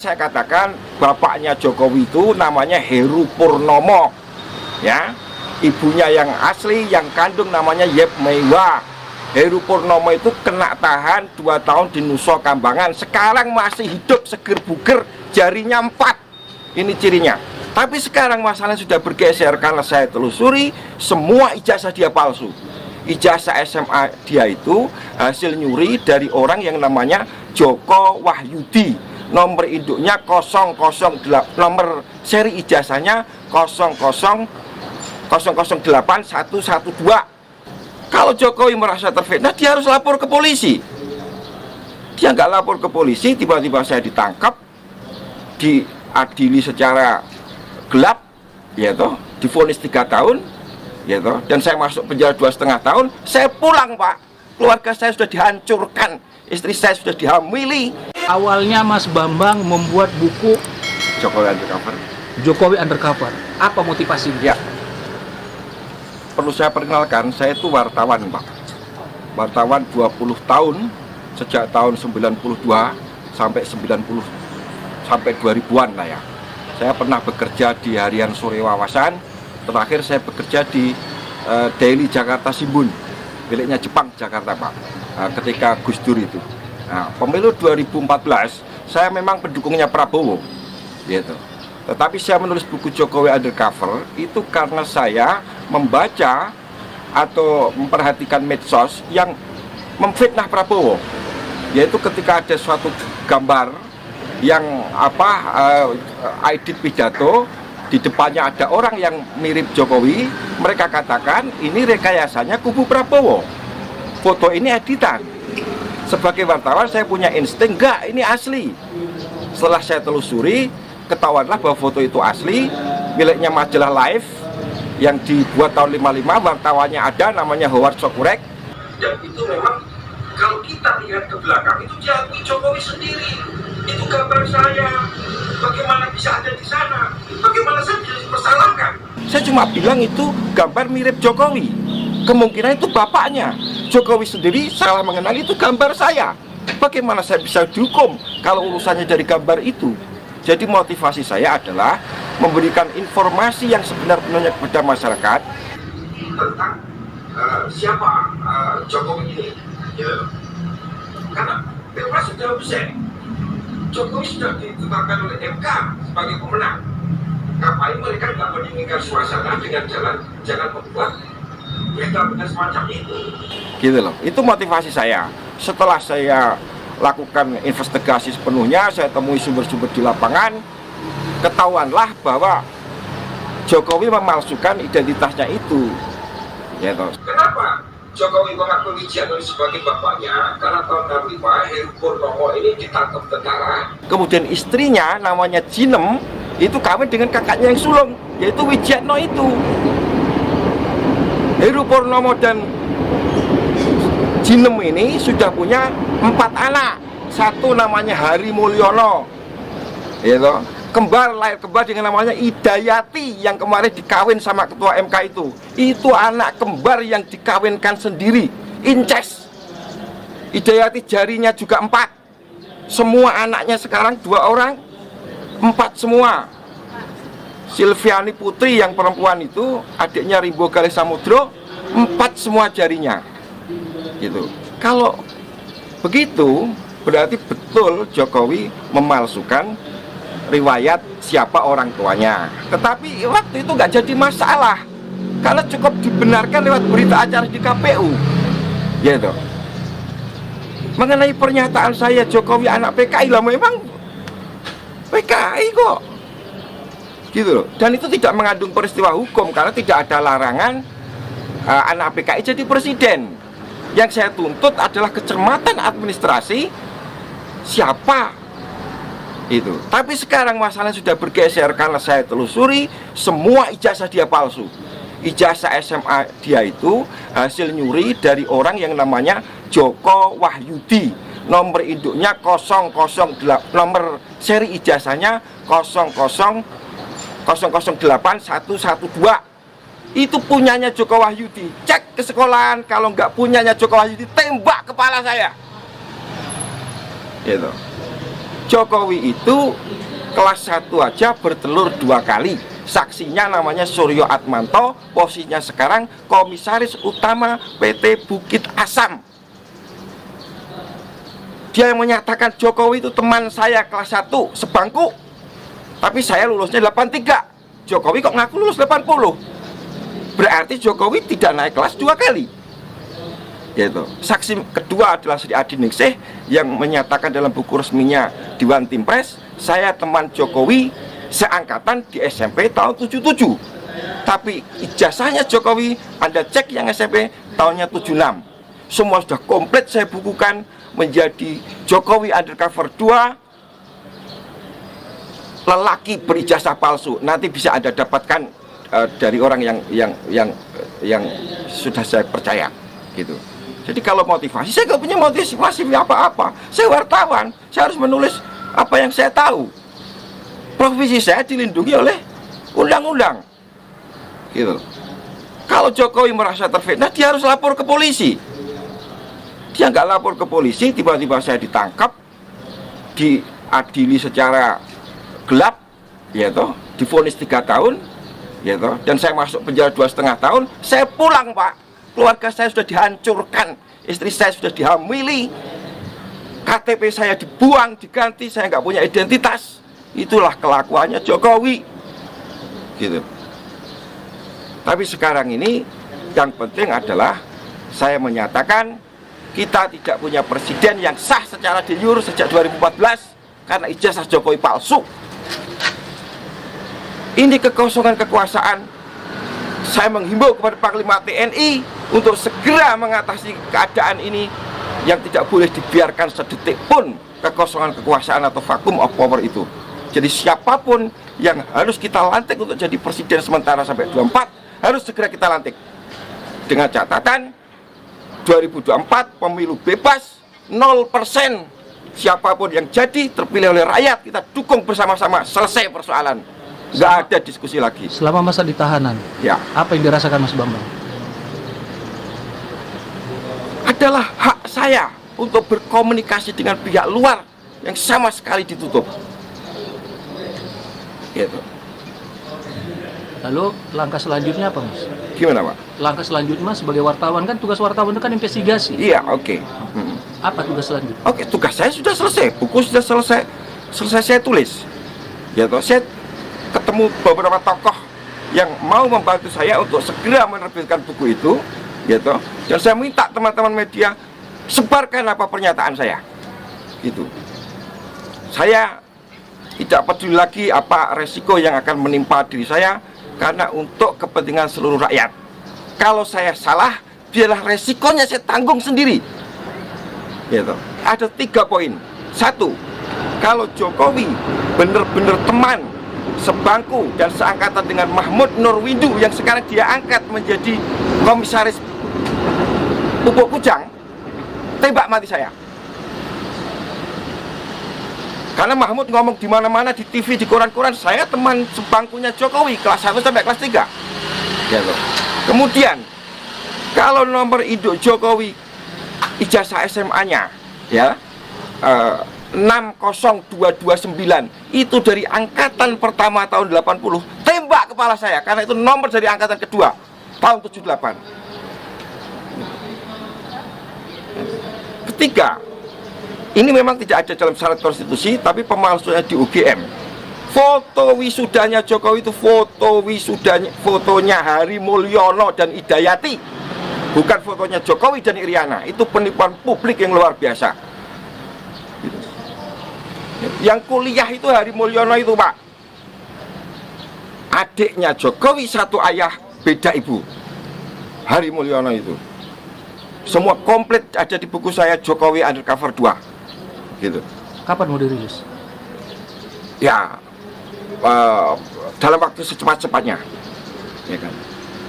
Saya katakan bapaknya Jokowi itu namanya Heru Purnomo, ya. Ibunya yang asli yang kandung namanya Yep Meiwa. Heru Purnomo itu kena tahan 2 tahun di Nusa Kambangan. Sekarang masih hidup seger buger, jarinya 4. Ini cirinya. Tapi sekarang masalahnya sudah bergeser karena saya telusuri semua ijazah dia palsu. Ijazah SMA dia itu hasil nyuri dari orang yang namanya Joko Wahyudi. Nomor induknya 008, nomor seri ijazahnya 0081112. Kalau Jokowi merasa terfitnah, dia harus lapor ke polisi. Dia nggak lapor ke polisi, tiba-tiba saya ditangkap, diadili secara gelap, ya toh, divonis 3 tahun, ya toh, dan saya masuk penjara 2,5 tahun. Saya pulang, Pak. Keluarga saya sudah dihancurkan, istri saya sudah dihamili. Awalnya Mas Bambang membuat buku Jokowi Undercover. Jokowi Undercover. Apa motivasinya? Ya, perlu saya perkenalkan, saya itu wartawan, Pak. Wartawan 20 tahun, sejak tahun 92 sampai 90 sampai 2000-an lah ya. Saya pernah bekerja di Harian Sore Wawasan. Terakhir saya bekerja di Daily Jakarta Shimbun, miliknya Jepang Jakarta, Pak. Ketika Gus Dur itu. Nah, pemilu 2014 saya memang pendukungnya Prabowo, gitu. Tetapi saya menulis buku Jokowi Undercover itu karena saya membaca atau memperhatikan medsos yang memfitnah Prabowo, yaitu ketika ada suatu gambar yang edit pidato, di depannya ada orang yang mirip Jokowi, mereka katakan ini rekayasanya kubu Prabowo, foto ini editan. Sebagai wartawan saya punya insting, enggak, ini asli. Setelah saya telusuri, ketahuanlah bahwa foto itu asli, miliknya majalah Life yang dibuat tahun 55, wartawannya ada, namanya Howard Sokurek. Dan itu memang kalau kita lihat ke belakang, itu diakui Jokowi sendiri. Itu gambar saya. Bagaimana bisa ada di sana? Bagaimana saya bisa dipersalahkan? Saya cuma bilang itu gambar mirip Jokowi. Kemungkinan itu bapaknya. Jokowi sendiri salah mengenali itu gambar saya. Bagaimana saya bisa dihukum kalau urusannya dari gambar itu? Jadi motivasi saya adalah memberikan informasi yang sebenar-benarnya kepada masyarakat tentang siapa Jokowi ini. Ya. Karena Pilpres sudah usai, Jokowi sudah ditetapkan oleh MK sebagai pemenang. Ngapain mereka tidak mendinginkan suasana dengan jangan membuat berita-berita semacam itu? Gitu loh. Itu motivasi saya. Setelah saya lakukan investigasi sepenuhnya, saya temui sumber-sumber di lapangan, ketahuanlah bahwa Jokowi memalsukan identitasnya itu. Ya toh. Kenapa Jokowi mengakui Wijiano sebagai bapaknya? Karena tahun 65 Heru Purnomo ini ditangkap tentara. Kemudian istrinya namanya Jinem itu kawin dengan kakaknya yang sulung, yaitu Wijiano itu. Heru Purnomo dan Jinem ini sudah punya 4 anak. Satu namanya Hari Mulyono, gitu. Lahir kembar dengan namanya Idayati yang kemarin dikawin sama ketua MK itu. Itu anak kembar yang dikawinkan sendiri, incest. Idayati jarinya juga 4. Semua anaknya sekarang 2 orang, 4 semua. Silviani Putri yang perempuan itu, adiknya Rimbo Galih Samudro, 4 semua jarinya. Gitu. Kalau begitu, berarti betul Jokowi memalsukan riwayat siapa orang tuanya. Tetapi waktu itu nggak jadi masalah, karena cukup dibenarkan lewat berita acara di KPU. Gitu. Mengenai pernyataan saya Jokowi anak PKI, lah memang PKI kok. Gitu loh. Dan itu tidak mengandung peristiwa hukum karena tidak ada larangan anak PKI jadi presiden. Yang saya tuntut adalah kecermatan administrasi siapa itu. Tapi sekarang masalahnya sudah bergeser karena saya telusuri semua ijazah dia palsu. Ijazah SMA dia itu hasil nyuri dari orang yang namanya Joko Wahyudi. Nomor induknya 008, nomor seri ijazahnya 0081112. Itu punyanya Joko Wahyudi. Cek ke sekolahan, kalau nggak punyanya Joko Wahyudi, tembak kepala saya. Gitu. Jokowi itu kelas 1 aja bertelur 2 kali. Saksinya namanya Suryo Atmanto, posisinya sekarang komisaris utama PT Bukit Asam. Dia yang menyatakan Jokowi itu teman saya kelas 1 sebangku, tapi saya lulusnya 83. Jokowi kok ngaku lulus 80. Berarti Jokowi tidak naik kelas 2 kali. Gitu. Saksi kedua adalah Sri Adi Ningsih yang menyatakan dalam buku resminya Dewan Timpres, saya teman Jokowi seangkatan di SMP tahun 77. Tapi ijazahnya Jokowi Anda cek yang SMP tahunnya 76. Semua sudah komplit saya bukukan menjadi Jokowi Undercover 2 lelaki berijazah palsu. Nanti bisa Anda dapatkan dari orang yang sudah saya percaya gitu. Jadi kalau motivasi, saya nggak punya motivasi apa-apa. Saya wartawan, saya harus menulis apa yang saya tahu. Profesi saya dilindungi oleh undang-undang gitu. Kalau Jokowi merasa terfitnah, dia harus lapor ke polisi. Dia nggak lapor ke polisi, tiba-tiba saya ditangkap, diadili secara gelap, ya toh, divonis 3 tahun, ya toh, dan saya masuk penjara 2,5 tahun. Saya pulang, Pak. Keluarga saya sudah dihancurkan, istri saya sudah dihamili, KTP saya dibuang, diganti, saya nggak punya identitas. Itulah kelakuannya Jokowi gitu. Tapi sekarang ini yang penting adalah saya menyatakan kita tidak punya presiden yang sah secara de jure sejak 2014 karena ijazah Jokowi palsu. Ini kekosongan kekuasaan. Saya menghimbau kepada Panglima TNI untuk segera mengatasi keadaan ini yang tidak boleh dibiarkan sedetik pun kekosongan kekuasaan atau vakum of power itu. Jadi siapapun yang harus kita lantik untuk jadi presiden sementara sampai 24 harus segera kita lantik. Dengan catatan 2024 pemilu bebas 0%. Siapapun yang jadi terpilih oleh rakyat kita dukung bersama-sama, selesai persoalan. Nggak ada diskusi lagi. Selama masa di tahanan, ya, apa yang dirasakan Mas Bambang? Adalah hak saya untuk berkomunikasi dengan pihak luar yang sama sekali ditutup. Gitu. Lalu langkah selanjutnya apa, Mas? Gimana, Pak? Langkah selanjutnya Mas sebagai wartawan, kan tugas wartawan itu kan investigasi. Iya, oke. Apa tugas selanjutnya? Oke, tugas saya sudah selesai, buku sudah selesai saya tulis. Ya toh, saya ketemu beberapa tokoh yang mau membantu saya untuk segera menerbitkan buku itu, gitu. Dan saya minta teman-teman media sebarkan apa pernyataan saya, gitu. Saya tidak peduli lagi apa resiko yang akan menimpa diri saya, karena untuk kepentingan seluruh rakyat. Kalau saya salah, biarlah resikonya saya tanggung sendiri, gitu. Ada 3 poin. 1, kalau Jokowi benar-benar teman sebangku dan seangkatan dengan Mahmud Nurwindu yang sekarang dia angkat menjadi komisaris Pupuk Kujang, tembak mati saya. Karena Mahmud ngomong di mana-mana, di TV, di koran-koran, saya teman sebangkunya Jokowi kelas 1 sampai kelas 3. Gitu. Kemudian kalau nomor induk Jokowi ijazah SMA-nya ya 60229 itu dari angkatan pertama tahun 80, tembak kepala saya karena itu nomor dari angkatan kedua tahun 78. Ketiga, ini memang tidak ada dalam syarat konstitusi, tapi pemalsuannya di UGM. Foto wisudanya Jokowi itu fotonya Hari Mulyono dan Idayati, bukan fotonya Jokowi dan Iriana. Itu penipuan publik yang luar biasa. Yang kuliah itu Hari Mulyono itu, Pak, adiknya Jokowi, satu ayah beda ibu. Hari Mulyono itu semua komplit ada di buku saya Jokowi Undercover 2 gitu. Kapan mau dirilis? Ya dalam waktu secepat-cepatnya, ya kan.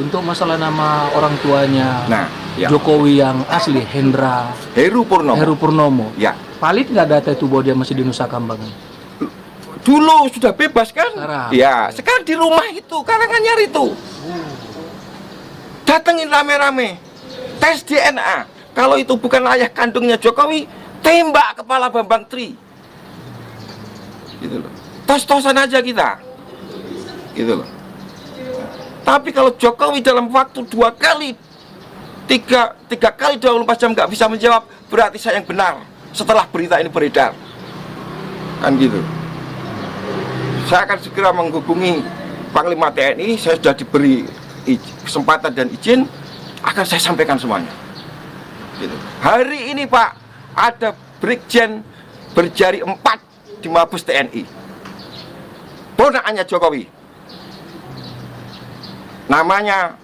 Untuk masalah nama orang tuanya, Nah, ya. Jokowi yang asli Heru Purnomo. Ya. Valid nggak data itu bahwa dia masih di Nusa Kambangan? Dulu sudah bebas kan? Sekarang. Ya, sekarang di rumah itu, Karanganyar itu. Datengin rame-rame, tes DNA. Kalau itu bukan ayah kandungnya Jokowi, tembak kepala Bambang Tri. gitu loh. Tos-tosan aja kita, gitu loh. Tapi kalau Jokowi dalam waktu 2 kali, 3 kali 24 jam nggak bisa menjawab, berarti saya yang benar setelah berita ini beredar, kan gitu. Saya akan segera menghubungi Panglima TNI. Saya sudah diberi kesempatan dan izin, akan saya sampaikan semuanya, gitu. Hari ini Pak, ada Brigjen berjari 4 di Mabes TNI, ponakannya Jokowi, namanya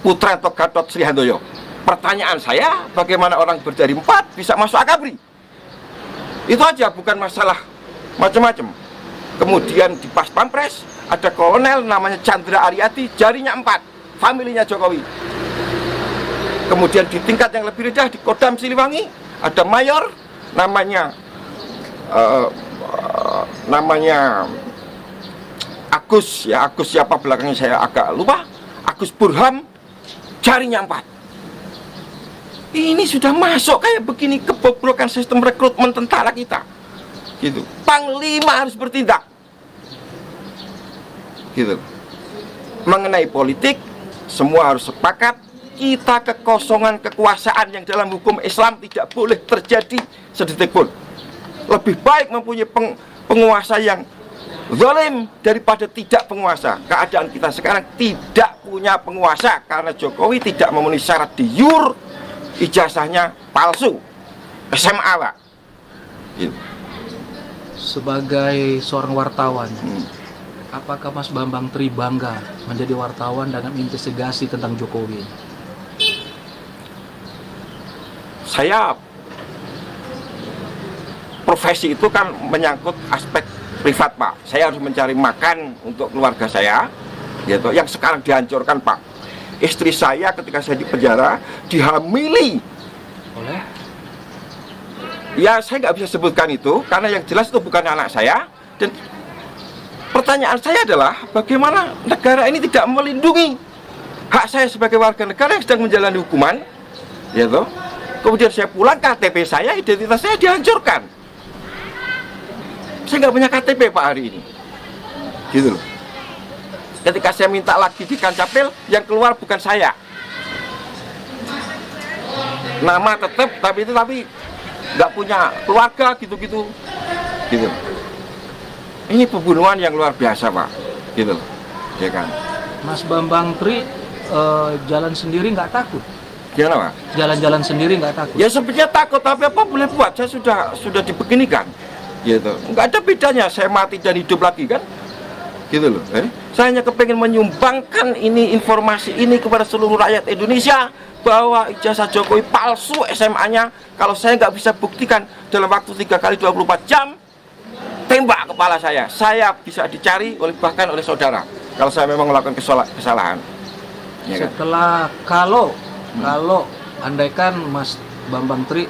Putranto Gatot Srihandoyo. Pertanyaan saya, bagaimana orang berjari 4 bisa masuk Akabri? Itu aja, bukan masalah macam-macam. Kemudian di Pas Pampres ada kolonel namanya Chandra Aryati, jarinya 4, familinya Jokowi. Kemudian di tingkat yang lebih rendah di Kodam Siliwangi ada mayor namanya Agus, ya Agus siapa belakangnya saya agak lupa, Agus Burham, jarinya 4. Ini sudah masuk kayak begini, kebobrokan sistem rekrutmen tentara kita, gitu. Panglima harus bertindak, gitu. Mengenai politik, semua harus sepakat, kita kekosongan kekuasaan yang dalam hukum Islam tidak boleh terjadi sedetik pun. Lebih baik mempunyai penguasa yang zalim daripada tidak penguasa. Keadaan kita sekarang tidak punya penguasa karena Jokowi tidak memenuhi syarat di jur, ijazahnya palsu, SMA Pak, gitu. Sebagai seorang wartawan, apakah Mas Bambang Tri bangga menjadi wartawan dalam investigasi tentang Jokowi? Saya, profesi itu kan menyangkut aspek privat Pak. Saya harus mencari makan untuk keluarga saya, gitu. Yang sekarang dihancurkan Pak. Istri saya ketika saya di penjara dihamili Oleh? Ya saya nggak bisa sebutkan itu karena yang jelas itu bukan anak saya. Dan pertanyaan saya adalah bagaimana negara ini tidak melindungi hak saya sebagai warga negara yang sedang menjalani hukuman, gitu. Kemudian saya pulang, KTP saya, identitas saya dihancurkan. Saya nggak punya KTP Pak hari ini, gitu loh. Ketika saya minta lagi di Kancapil, yang keluar bukan saya. Nama tetap, tapi nggak punya keluarga, gitu-gitu, gitu. Ini pembunuhan yang luar biasa Pak, gitu loh, ya kan. Mas Bambang Tri jalan sendiri nggak takut? Gimana Pak? Jalan-jalan sendiri nggak takut? Ya sebenarnya takut, tapi apa boleh buat? Saya sudah dibeginikan, gitu. Nggak ada bedanya saya mati dan hidup lagi kan, gitu loh. Saya hanya kepengen menyumbangkan ini, informasi ini kepada seluruh rakyat Indonesia bahwa ijazah Jokowi palsu SMA-nya. Kalau saya nggak bisa buktikan dalam waktu 3 kali 24 jam, tembak kepala saya bisa dicari bahkan oleh saudara kalau saya memang melakukan kesalahan, ya kan? Setelah kalau andaikan Mas Bambang Tri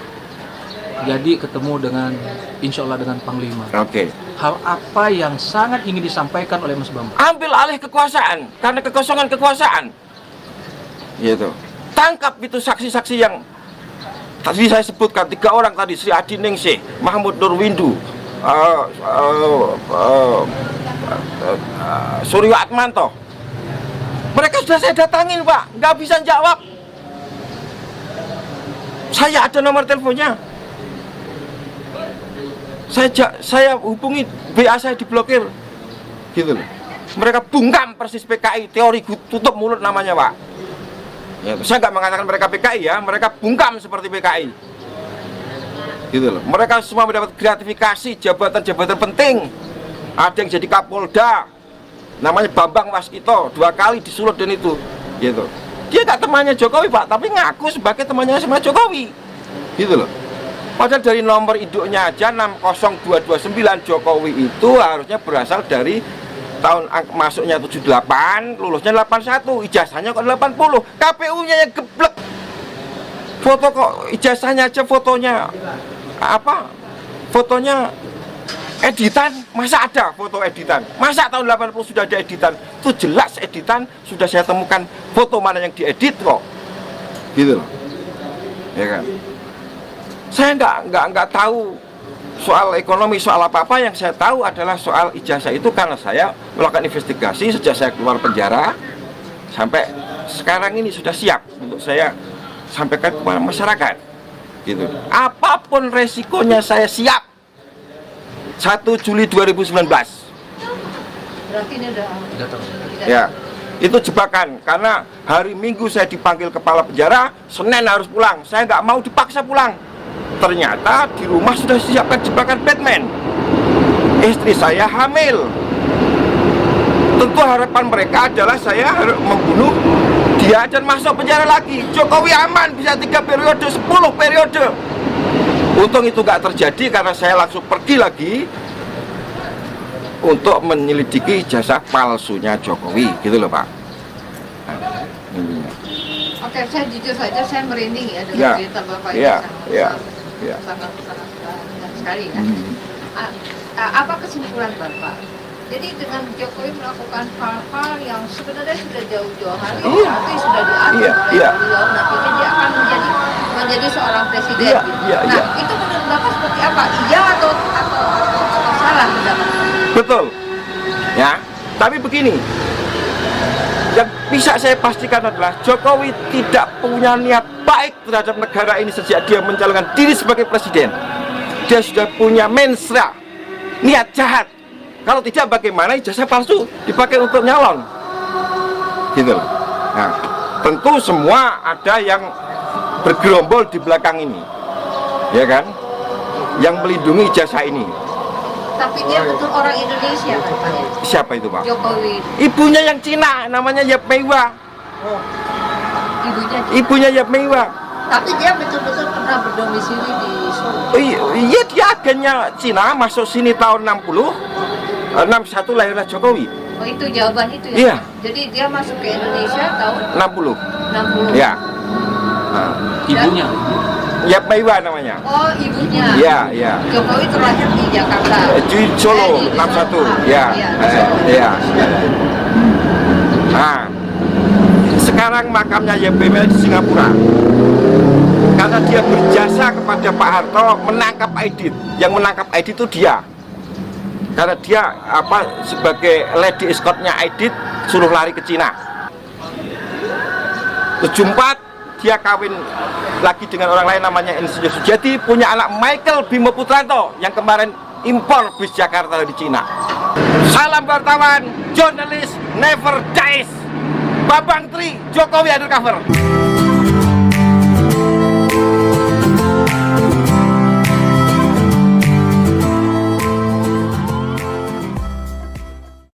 jadi ketemu dengan, insya Allah dengan Panglima, Oke. hal apa yang sangat ingin disampaikan oleh Mas Bambang? Ambil alih kekuasaan karena kekosongan kekuasaan, gitu. Tangkap itu saksi-saksi yang tadi saya sebutkan, 3 orang tadi, Sri Adi Ningsih, Mahmud Nurwindu, Suryo Atmanto. Mereka sudah saya datangin Pak, nggak bisa jawab. Saya ada nomor teleponnya. Saya hubungi, BA saya diblokir, gitu loh. Mereka bungkam persis PKI, teori tutup mulut namanya Pak, ya, saya nggak mengatakan mereka PKI ya, mereka bungkam seperti PKI, gitu loh. Mereka semua mendapat gratifikasi jabatan-jabatan penting. Ada yang jadi Kapolda, namanya Bambang Waskito, 2 kali disulut dan itu, gitu. Dia nggak temannya Jokowi Pak, tapi ngaku sebagai temannya sama Jokowi, gitu loh. Padahal dari nomor induknya aja 60229 Jokowi itu harusnya berasal dari tahun masuknya 78, lulusnya 81, ijazahnya kok 80, KPU-nya yang geblek. Foto kok ijazahnya aja fotonya apa? Fotonya editan, masa ada foto editan? Masa tahun 80 sudah ada editan? Itu jelas editan, sudah saya temukan foto mana yang diedit kok, gitu loh, ya kan. Saya nggak tahu soal ekonomi, soal apa-apa. Yang saya tahu adalah soal ijazah itu karena saya melakukan investigasi sejak saya keluar penjara sampai sekarang ini sudah siap untuk saya sampaikan kepada masyarakat. Gitu. Apapun resikonya saya siap. 1 Juli 2019. Berarti ini udah Ya, itu jebakan karena hari Minggu saya dipanggil kepala penjara, Senin harus pulang. Saya nggak mau dipaksa pulang. Ternyata di rumah sudah disiapkan jebakan Batman. Istri saya hamil. Tentu harapan mereka adalah saya harus membunuh dia dan masuk penjara lagi. Jokowi aman bisa 3 periode, 10 periode. Untung itu nggak terjadi karena saya langsung pergi lagi untuk menyelidiki ijazah palsunya Jokowi, gitu loh Pak. Nah, intinya. Oke, saya jujur saja saya merinding ya dengan Ya, cerita Bapak ya, ini ya, ya. sangat sekali ya. Apa kesimpulan Bapak? Jadi dengan Jokowi melakukan hal-hal yang sebenarnya sudah jauh-jauh hari, Iya. nanti sudah diatur Iya, oleh iya. beliau, nantinya dia akan menjadi seorang presiden. Iya, gitu. iya, Nah, iya. itu menurut Bapak seperti apa? Iya atau salah pendapat? Betul. Ya, tapi begini. Yang bisa saya pastikan adalah Jokowi tidak punya niat baik terhadap negara ini sejak dia mencalonkan diri sebagai presiden. Dia sudah punya mensra, niat jahat. Kalau tidak, bagaimana ijazah palsu dipakai untuk nyalon? Gitu loh. Nah, tentu semua ada yang bergerombol di belakang ini, ya kan? Yang melindungi ijazah ini. Tapi dia betul orang Indonesia kan Pak ya? Siapa itu Pak? Jokowi, Ibunya yang Cina, namanya Yap Meiwa. ibunya. Ibunya Yap Meiwa. Tapi dia betul-betul pernah berdomisili di Solo. Iya, dia agennya Cina, masuk sini tahun 60. 61 lahirlah Jokowi. Oh itu jawaban itu ya? Iya. Jadi dia masuk ke Indonesia tahun 60. 60. Ya. Nah, Ibunya. Yap Meiwa namanya. Oh ibunya. Iya, iya. Jokowi terlahir di Jakarta. Di Solo, 61. Ya. Di Solo. Iya. Nah, sekarang makamnya Yap Meiwa di Singapura. Karena dia berjasa kepada Pak Harto menangkap Aidit. Yang menangkap Aidit itu dia. Karena dia sebagai lady escortnya Aidit suruh lari ke Cina. 74 dia kawin lagi dengan orang lain namanya Insinyur Sujati, punya anak Michael Bimo Putranto yang kemarin impor bis Jakarta dari Cina. Salam wartawan, jurnalis never dies. Babang Tri, Jokowi undercover.